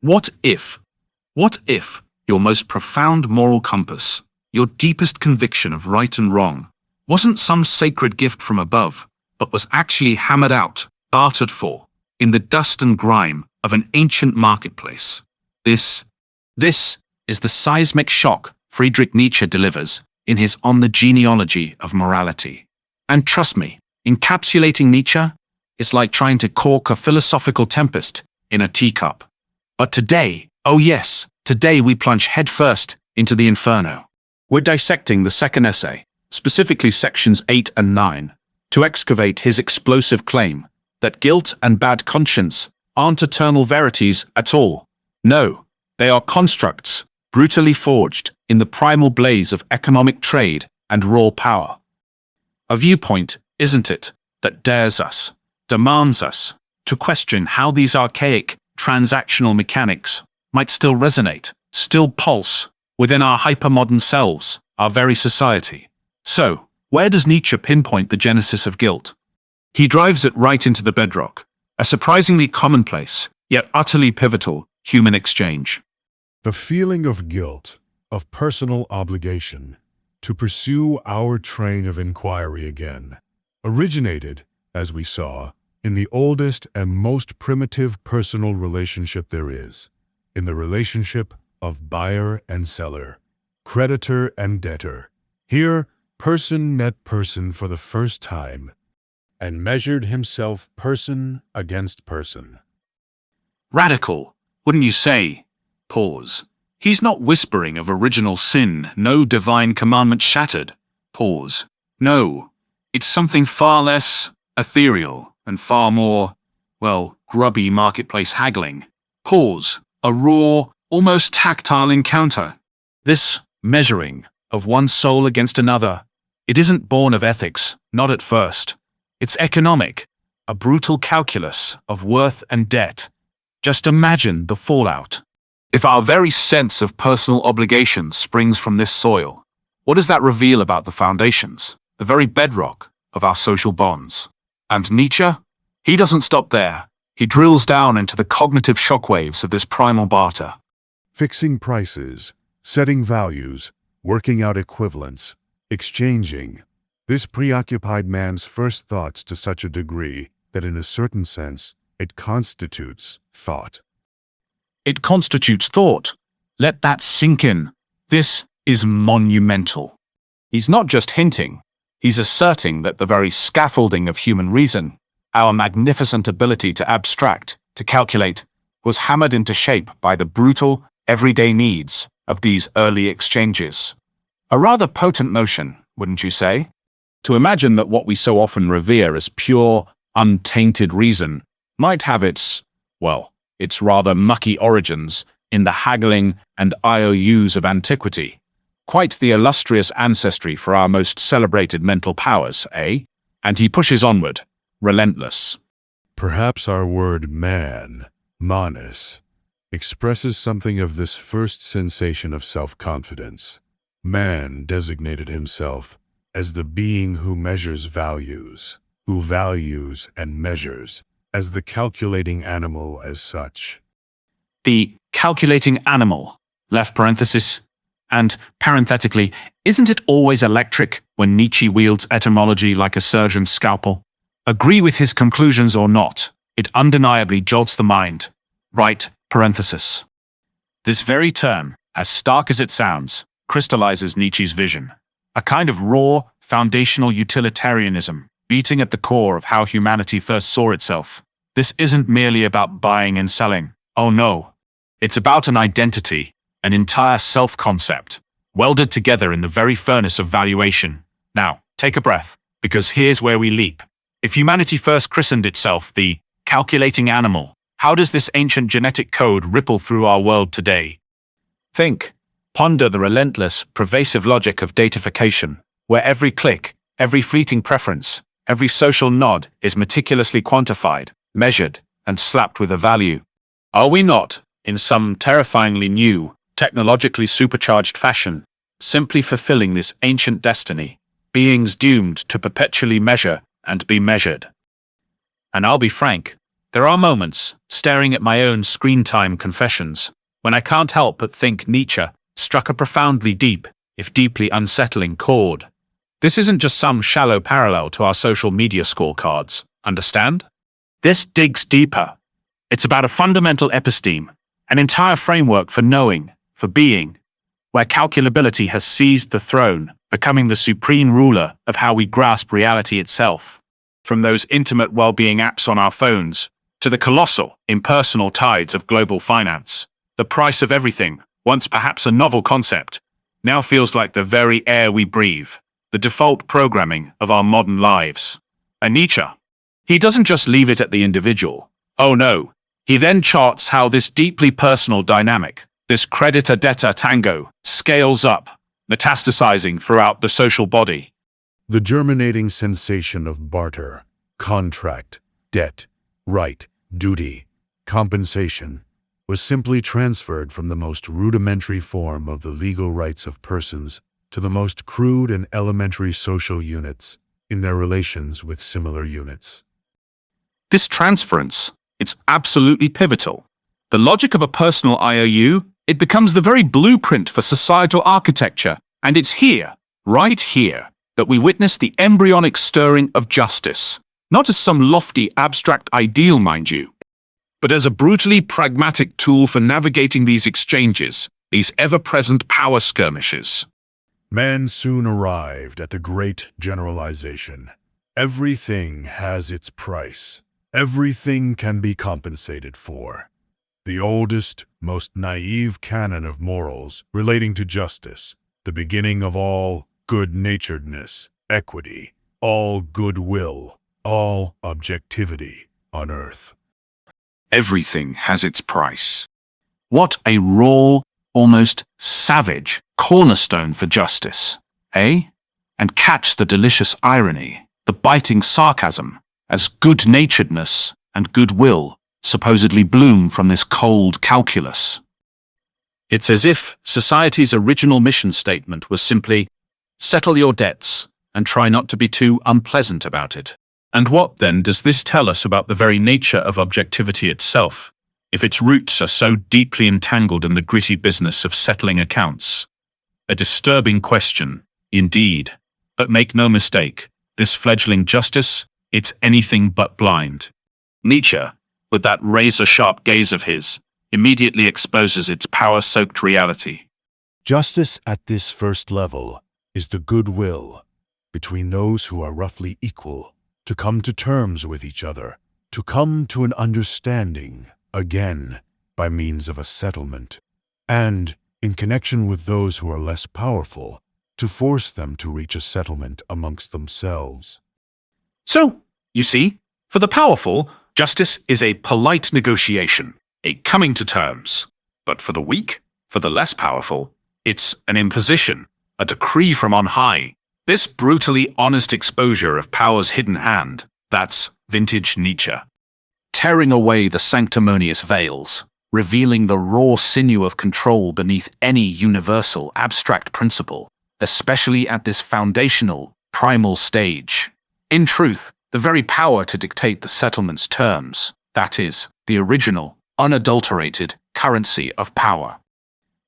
What if? What if your most profound moral compass, your deepest conviction of right and wrong, wasn't some sacred gift from above, but was actually hammered out, bartered for, in the dust and grime of an ancient marketplace? This is the seismic shock Friedrich Nietzsche delivers in his On the Genealogy of Morality. And trust me, encapsulating Nietzsche is like trying to cork a philosophical tempest in a teacup. But today, oh yes, today we plunge headfirst into the inferno. We're dissecting the second essay, specifically sections 8 and 9, to excavate his explosive claim that guilt and bad conscience aren't eternal verities at all. No, they are constructs, brutally forged in the primal blaze of economic trade and raw power. A viewpoint, isn't it, that dares us, demands us, to question how these archaic, transactional mechanics might still resonate, still pulse, within our hypermodern selves, our very society. So, where does Nietzsche pinpoint the genesis of guilt? He drives it right into the bedrock, a surprisingly commonplace, yet utterly pivotal, human exchange. The feeling of guilt, of personal obligation, to pursue our train of inquiry again, originated, as we saw, in the oldest and most primitive personal relationship there is, in the relationship of buyer and seller, creditor and debtor. Here, person met person for the first time, and measured himself person against person. Radical, wouldn't you say? Pause. He's not whispering of original sin, no divine commandment shattered. Pause. No, it's something far less ethereal and far more, well, grubby marketplace haggling. Pause. A raw, almost tactile encounter. This measuring of one soul against another, it isn't born of ethics, not at first. It's economic, a brutal calculus of worth and debt. Just imagine the fallout. If our very sense of personal obligation springs from this soil, what does that reveal about the foundations, the very bedrock of our social bonds? And Nietzsche? He doesn't stop there. He drills down into the cognitive shockwaves of this primal barter. Fixing prices, setting values, working out equivalents, exchanging. This preoccupied man's first thoughts to such a degree that in a certain sense it constitutes thought. It constitutes thought. Let that sink in. This is monumental. He's not just hinting. He's asserting that the very scaffolding of human reason, our magnificent ability to abstract, to calculate, was hammered into shape by the brutal, everyday needs of these early exchanges. A rather potent notion, wouldn't you say? To imagine that what we so often revere as pure, untainted reason might have its rather mucky origins in the haggling and IOUs of antiquity. Quite the illustrious ancestry for our most celebrated mental powers, eh? And he pushes onward, relentless. Perhaps our word man, manus, expresses something of this first sensation of self-confidence. Man designated himself as the being who measures values, who values and measures, as the calculating animal as such. The calculating animal, left parenthesis, and parenthetically, isn't it always electric when Nietzsche wields etymology like a surgeon's scalpel? Agree with his conclusions or not, it undeniably jolts the mind. Right parenthesis. This very term, as stark as it sounds, crystallizes Nietzsche's vision. A kind of raw, foundational utilitarianism, beating at the core of how humanity first saw itself. This isn't merely about buying and selling. Oh no. It's about an identity, an entire self-concept, welded together in the very furnace of valuation. Now, take a breath, because here's where we leap. If humanity first christened itself the calculating animal, how does this ancient genetic code ripple through our world today? Think. Ponder the relentless, pervasive logic of datification, where every click, every fleeting preference, every social nod is meticulously quantified, measured, and slapped with a value. Are we not, in some terrifyingly new, technologically supercharged fashion, simply fulfilling this ancient destiny, beings doomed to perpetually measure and be measured? And I'll be frank, There are moments, staring at my own screen time confessions, when I can't help but think Nietzsche struck a profoundly deep, if deeply unsettling chord. This isn't just some shallow parallel to our social media scorecards, understand? This digs deeper. It's about a fundamental episteme, an entire framework for knowing, for being, where calculability has seized the throne, becoming the supreme ruler of how we grasp reality itself. From those intimate well-being apps on our phones, to the colossal, impersonal tides of global finance, the price of everything, once perhaps a novel concept, now feels like the very air we breathe, the default programming of our modern lives. And Nietzsche, he doesn't just leave it at the individual. Oh no, he then charts how this deeply personal dynamic, this creditor-debtor tango, scales up, metastasizing throughout the social body. The germinating sensation of barter, contract, debt, right, duty, compensation, was simply transferred from the most rudimentary form of the legal rights of persons to the most crude and elementary social units in their relations with similar units. This transference, it's absolutely pivotal. The logic of a personal IOU, it becomes the very blueprint for societal architecture, and it's here, right here, that we witness the embryonic stirring of justice, not as some lofty abstract ideal, mind you, but as a brutally pragmatic tool for navigating these exchanges, these ever-present power skirmishes. Man soon arrived at the great generalization. Everything has its price. Everything can be compensated for. The oldest, most naive canon of morals relating to justice, the beginning of all good-naturedness, equity, all goodwill, all objectivity on earth. Everything has its price. What a raw, almost savage cornerstone for justice, eh? And catch the delicious irony, the biting sarcasm, as good-naturedness and goodwill supposedly bloom from this cold calculus. It's as if society's original mission statement was simply, settle your debts and try not to be too unpleasant about it. And what, then, does this tell us about the very nature of objectivity itself, if its roots are so deeply entangled in the gritty business of settling accounts? A disturbing question, indeed. But make no mistake, this fledgling justice, it's anything but blind. Nietzsche, with that razor-sharp gaze of his, immediately exposes its power-soaked reality. Justice at this first level is the goodwill between those who are roughly equal to come to terms with each other, to come to an understanding, again, by means of a settlement, and, in connection with those who are less powerful, to force them to reach a settlement amongst themselves. So, you see, for the powerful, justice is a polite negotiation, a coming to terms. But for the weak, for the less powerful, it's an imposition, a decree from on high. This brutally honest exposure of power's hidden hand, that's vintage Nietzsche. Tearing away the sanctimonious veils, revealing the raw sinew of control beneath any universal abstract principle, especially at this foundational, primal stage. In truth, the very power to dictate the settlement's terms, that is, the original, unadulterated currency of power.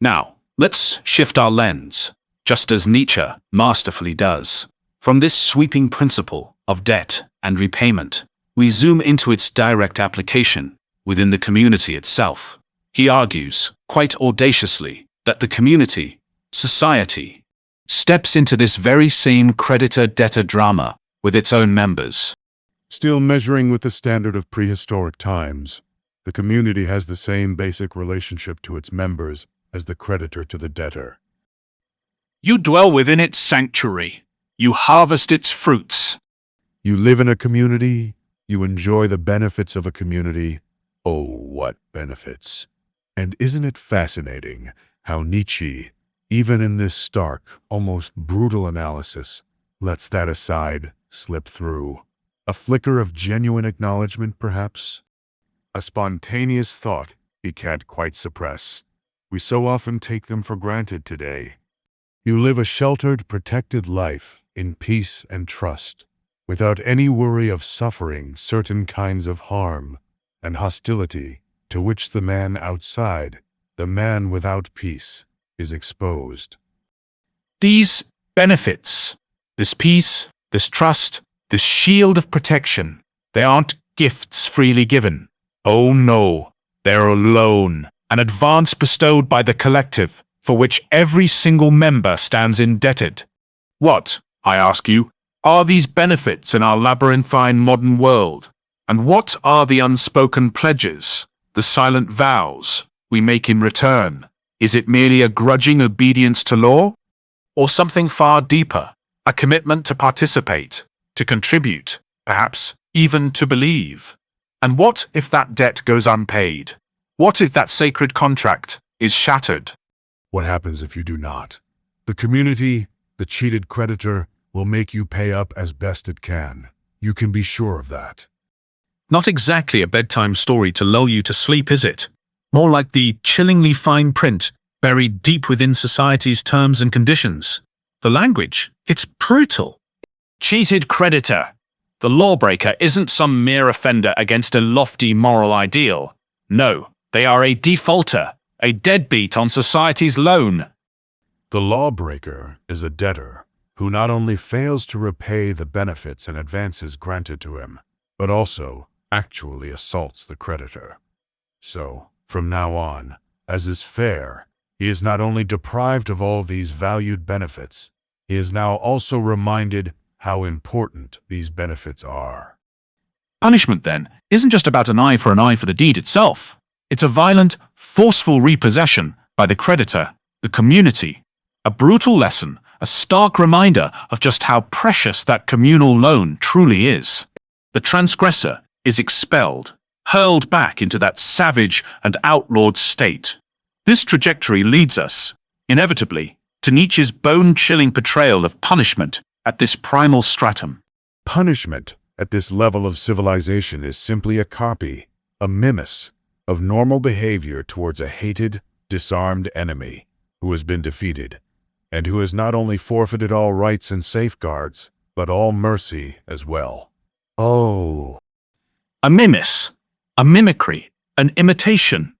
Now, let's shift our lens, just as Nietzsche masterfully does. From this sweeping principle of debt and repayment, we zoom into its direct application within the community itself. He argues, quite audaciously, that the community, society, steps into this very same creditor-debtor drama with its own members. Still measuring with the standard of prehistoric times, the community has the same basic relationship to its members as the creditor to the debtor. You dwell within its sanctuary. You harvest its fruits. You live in a community. You enjoy the benefits of a community. Oh, what benefits! And isn't it fascinating how Nietzsche, even in this stark, almost brutal analysis, lets that aside slip through? A flicker of genuine acknowledgement, perhaps? A spontaneous thought he can't quite suppress. We so often take them for granted today. You live a sheltered, protected life in peace and trust, without any worry of suffering certain kinds of harm, and hostility to which the man outside, the man without peace, is exposed. These benefits, this peace, this trust, this shield of protection, they aren't gifts freely given. Oh no, they're a loan, an advance bestowed by the collective, for which every single member stands indebted. What, I ask you, are these benefits in our labyrinthine modern world? And what are the unspoken pledges, the silent vows we make in return? Is it merely a grudging obedience to law? Or something far deeper, a commitment to participate, to contribute, perhaps even to believe? And what if that debt goes unpaid? What if that sacred contract is shattered? What happens if you do not? The community, the cheated creditor, will make you pay up as best it can. You can be sure of that. Not exactly a bedtime story to lull you to sleep, is it? More like the chillingly fine print buried deep within society's terms and conditions. The language, it's brutal. Cheated creditor. The lawbreaker isn't some mere offender against a lofty moral ideal. No, they are a defaulter, a deadbeat on society's loan. The lawbreaker is a debtor who not only fails to repay the benefits and advances granted to him, but also actually assaults the creditor. So, from now on, as is fair, he is not only deprived of all these valued benefits, he is now also reminded how important these benefits are. Punishment, then, isn't just about an eye for the deed itself. It's a violent, forceful repossession by the creditor, the community. A brutal lesson, a stark reminder of just how precious that communal loan truly is. The transgressor is expelled, hurled back into that savage and outlawed state. This trajectory leads us, inevitably, to Nietzsche's bone-chilling portrayal of punishment at this primal stratum. Punishment at this level of civilization is simply a copy, a mimus, of normal behavior towards a hated, disarmed enemy who has been defeated, and who has not only forfeited all rights and safeguards, but all mercy as well. Oh. A mimus, a mimicry, an imitation.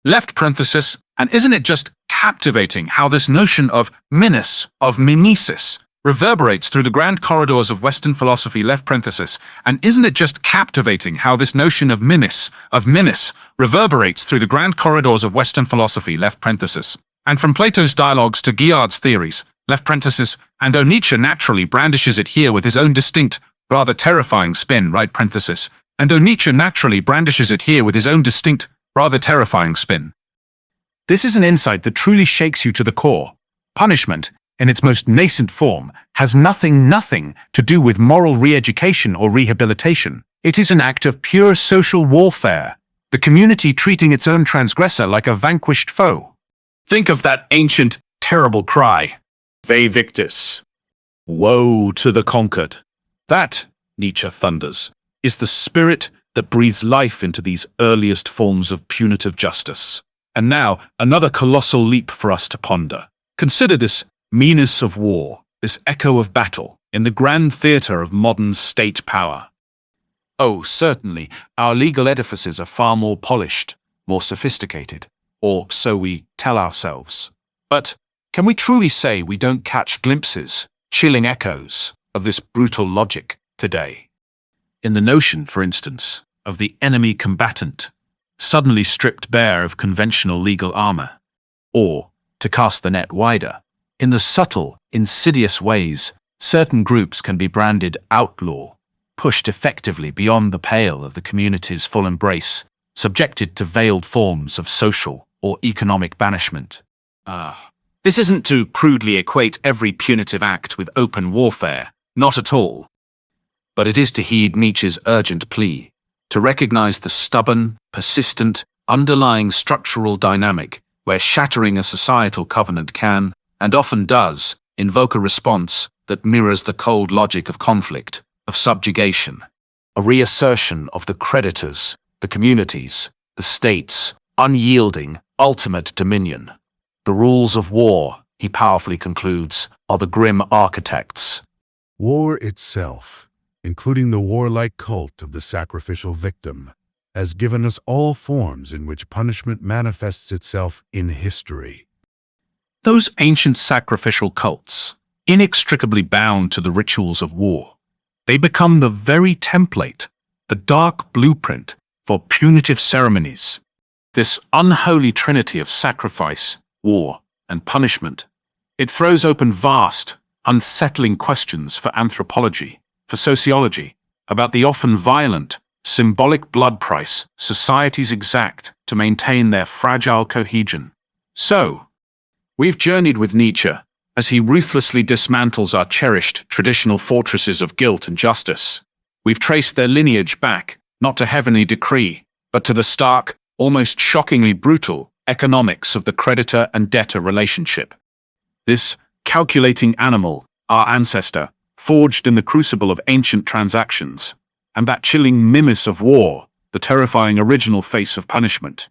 Left parenthesis, and isn't it just captivating how this notion of mimesis, of mimesis, reverberates through the grand corridors of Western philosophy, left parenthesis, and isn't it just captivating how this notion of mimes, reverberates through the grand corridors of Western philosophy, left parenthesis, and from Plato's dialogues to Guillard's theories, left parenthesis, and though Nietzsche naturally brandishes it here with his own distinct, rather terrifying spin, right parenthesis, and though Nietzsche naturally brandishes it here with his own distinct, rather terrifying spin. This is an insight that truly shakes you to the core. Punishment, in its most nascent form, has nothing to do with moral re-education or rehabilitation. It is an act of pure social warfare, the community treating its own transgressor like a vanquished foe. Think of that ancient, terrible cry, Vae victis, woe to the conquered. That, Nietzsche thunders, is the spirit that breathes life into these earliest forms of punitive justice. And now, another colossal leap for us to ponder. Consider this meanness of war, this echo of battle, in the grand theatre of modern state power. Oh, certainly, our legal edifices are far more polished, more sophisticated, or so we tell ourselves. But can we truly say we don't catch glimpses, chilling echoes, of this brutal logic today? In the notion, for instance, of the enemy combatant, suddenly stripped bare of conventional legal armor, or, to cast the net wider, in the subtle, insidious ways certain groups can be branded outlaw, pushed effectively beyond the pale of the community's full embrace, subjected to veiled forms of social or economic banishment. This isn't to crudely equate every punitive act with open warfare, not at all. But it is to heed Nietzsche's urgent plea, to recognize the stubborn, persistent, underlying structural dynamic where shattering a societal covenant can, and often does, invoke a response that mirrors the cold logic of conflict, of subjugation, a reassertion of the creditors, the communities, the state's unyielding, ultimate dominion. The rules of war, he powerfully concludes, are the grim architects. War itself, including the warlike cult of the sacrificial victim, has given us all forms in which punishment manifests itself in history. Those ancient sacrificial cults, inextricably bound to the rituals of war, they become the very template, the dark blueprint for punitive ceremonies. This unholy trinity of sacrifice, war, and punishment, it throws open vast, unsettling questions for anthropology, for sociology, about the often violent, symbolic blood price societies exact to maintain their fragile cohesion. So, we've journeyed with Nietzsche as he ruthlessly dismantles our cherished traditional fortresses of guilt and justice. We've traced their lineage back, not to heavenly decree, but to the stark, almost shockingly brutal, economics of the creditor and debtor relationship. This calculating animal, our ancestor, forged in the crucible of ancient transactions, and that chilling mimus of war, the terrifying original face of punishment.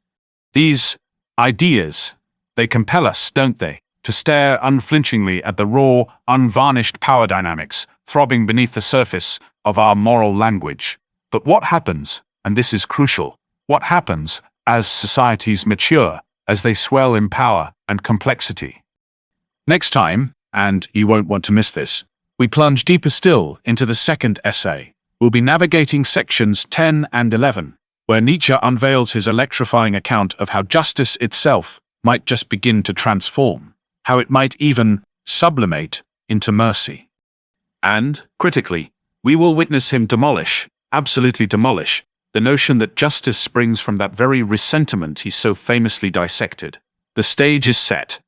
These ideas, they compel us, don't they, to stare unflinchingly at the raw, unvarnished power dynamics throbbing beneath the surface of our moral language. But what happens, and this is crucial, what happens as societies mature, as they swell in power and complexity? Next time, and you won't want to miss this, we plunge deeper still into the second essay. We'll be navigating sections 10 and 11, where Nietzsche unveils his electrifying account of how justice itself might just begin to transform, how it might even sublimate into mercy. And, critically, we will witness him demolish, absolutely demolish, the notion that justice springs from that very resentment he so famously dissected. The stage is set,